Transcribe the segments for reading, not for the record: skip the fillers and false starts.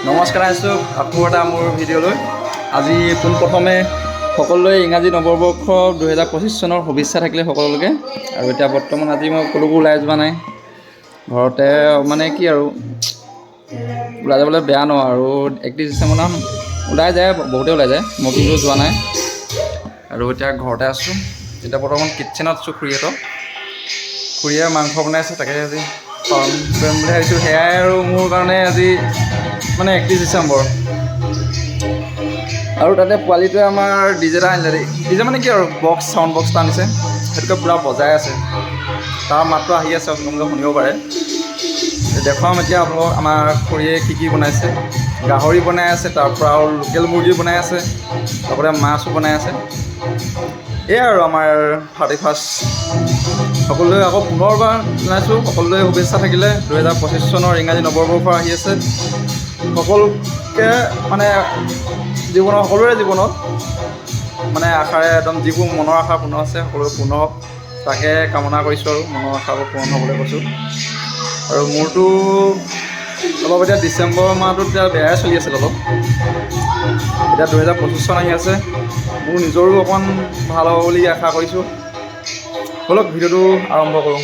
নমস্কাৰ আছোঁ আকৌ এটা মোৰ ভিডিঅ'লৈ। আজি পোনপ্ৰথমে সকলোৱে ইংৰাজী নৱবৰ্ষ 2025 চনৰ শুভেচ্ছা থাকিলে সকলোকে। আৰু এতিয়া বৰ্তমান আজি মই ক'লৈকো ওলাই যোৱা নাই, ঘৰতে মানে কি আৰু ওলাই যাবলৈ বেয়া ন, আৰু 31 ডিচেম্বৰ ওলাই যায়, বহুতে ওলাই যায়, মই কিন্তু যোৱা নাই। আৰু এতিয়া ঘৰতে আছোঁ, এতিয়া বৰ্তমান কিটচেনত আছোঁ। খুৰীয়ে মাংস বনাইছে, তাকে আজি পালন কৰিম বুলি ভাবিছোঁ। সেয়াই আৰু মোৰ কাৰণে আজি মানে 31 ডিচেম্বৰ। আৰু তাতে পোৱালিটোৱে আমাৰ ডিজে এটা আনিলে দেই। ডিজে মানে কি আৰু চাউণ্ড বক্স এটা আনিছে, সেইটোকে পূৰা বজাই আছে। তাৰ মাতটো আহি আছে, আপোনালোকে শুনিব পাৰে। দেখুৱাম এতিয়া আপোনালোকক আমাৰ খুৰীয়ে কি বনাইছে। গাহৰি বনাই আছে, তাৰপৰা আৰু লোকেল মুৰ্গী বনাই আছে, লগতে মাছো বনাই আছে। এয়াই আৰু আমাৰ 31st। সকলোৱে আকৌ পুনৰবাৰ জনাইছোঁ, সকলোৱে শুভেচ্ছা থাকিলে। 2025 চনৰ ইংৰাজী নৱবৰ্ষ আহি আছে। সকলোকে মানে সকলোৰে জীৱনত মানে আশাৰে একদম যিবোৰ মনৰ আশা পূৰ্ণ আছে, সকলো পূৰ্ণ হওক তাকে কামনা কৰিছোঁ। আৰু মনৰ আশাবোৰ পূৰণ হ'বলৈ কৈছোঁ। আৰু মোৰতো অলপ এতিয়া ডিচেম্বৰ মাহটোত এতিয়া বেয়াই চলি আছিল অলপ। এতিয়া 2025 চন আহি আছে, মোৰ নিজৰো অকণমান ভাল হ'ব বুলি আশা কৰিছোঁ। ব'লক ভিডিঅ'টো আৰম্ভ কৰোঁ।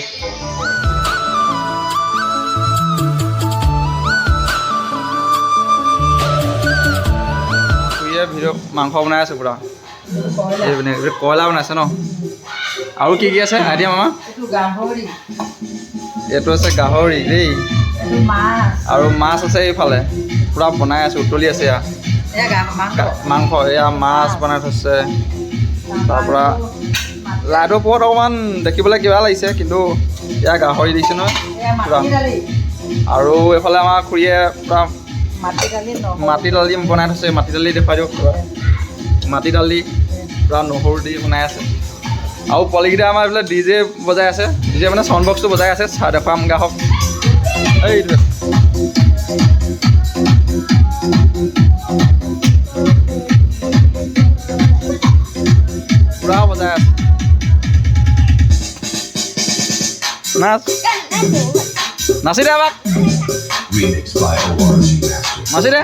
মাংস বনাই আছে পূৰা, এই কয়লা বনাইছে ন। আৰু কি আছে আইডিয়া মামা? এইটো আছে গাহৰি দেই, আৰু মাছ আছে এইফালে পূৰা বনাই আছে, উতলি আছে। এয়া মাংস, এয়া মাছ বনাই থৈছে। তাৰপৰা লাইটৰ পোহৰত অকণমান দেখিবলৈ কিবা লাগিছে, কিন্তু এয়া গাহৰি দিছে নহয় পূৰা। আৰু এইফালে আমাৰ খুৰীয়ে পূৰা মাটি দালি বনাই থৈছে। মাটি দালি দেখুৱাই দিয়ক। মাটি দালি পূৰা নহৰু দি বনাই আছে। আৰু পোৱালিকেইটা আমাৰ এইফালে ডিজে বজাই আছে, ডিজে মানে চাউণ্ড বক্সটো বজাই আছে। চাহ দেখুৱাম গ্ৰাহক এইটোৱে পূৰা বজাই আছে। নাচি দে আমাক, নাচি দে।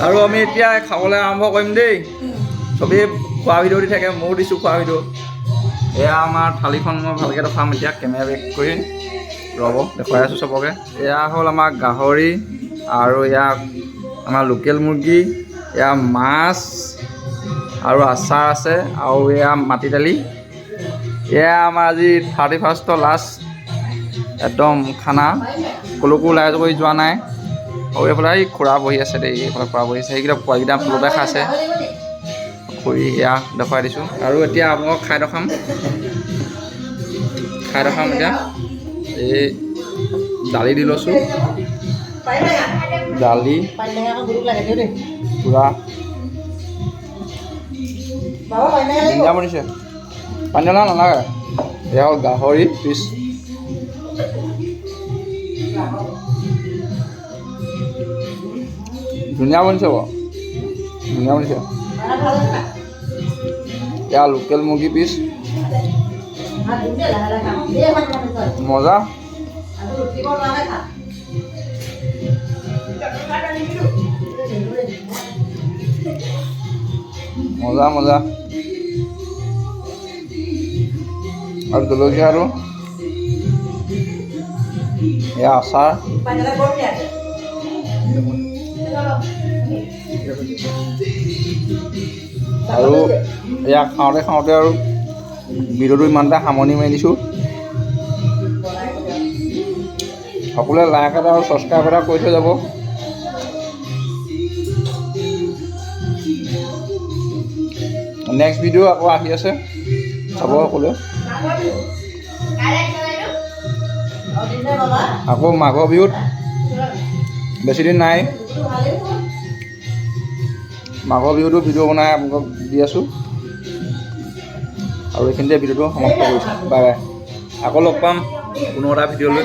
আৰু আমি এতিয়া খাবলৈ আৰম্ভ কৰিম দেই। চবেই খোৱা ভিডিঅ' দি থাকে, ময়ো দিছোঁ খোৱা ভিডিঅ'। এয়া আমাৰ থালিখন মই ভালকৈ দেখুৱাম এতিয়া, কেমেৰা বেক কৰি ৰ'ব, দেখুৱাই আছোঁ চবকে। এয়া হ'ল আমাৰ গাহৰি, আৰু এয়া আমাৰ লোকেল মুৰ্গী, এয়া মাছ আৰু আচাৰ আছে, আৰু এয়া মাটি দালি। এয়া আমাৰ আজি 31st লাষ্ট একদম খানা। ক'লৈকো ওলাই কৰি যোৱা নাই। আৰু এইফালে এই খুৰা বহি আছে দেই, এইফালে খুৰা বহি আছে। সেইকেইটা পোৱালিকেইটা ফুলতে খাইছে। খুৰী এয়া দেখুৱাই দিছোঁ। আৰু এতিয়া আপোনালোকক খাই দেখাম এতিয়া। এই দালি দি লৈছোঁ, দালি পূৰা ধুনীয়া বনিছে। পানী ঢালা নালাগে। এয়া হ'ল গাহৰি পিচ, ধুনীয়া বনিছে বাৰু, ধুনীয়া বনিছে। এয়া লোকেল মুৰ্গী পিচ, মজা। মজা মজা। আৰু জলকীয়া, আৰু এয়া আচাৰ। আৰু এয়া খাওঁতে আৰু ভিডিঅ'টো ইমানতে সামৰণি মাৰি দিছোঁ। সকলোৱে লাইক এটা আৰু ছাবস্ক্ৰাইব এটা কৰি থৈ যাব। নেক্সট ভিডিঅ' আকৌ আহি আছে, চাব সকলোৱে। আকৌ মাঘৰ বিহুত বেছিদিন নাই। মাঘৰ বিহুতো ভিডিঅ' বনাই আপোনালোকক দি আছোঁ। আৰু এইখিনিতে ভিডিঅ'টো সমাপ্ত কৰিছোঁ। বাই বাই, আকৌ লগ পাম। কোনো এটা ভিডিঅ' লৈ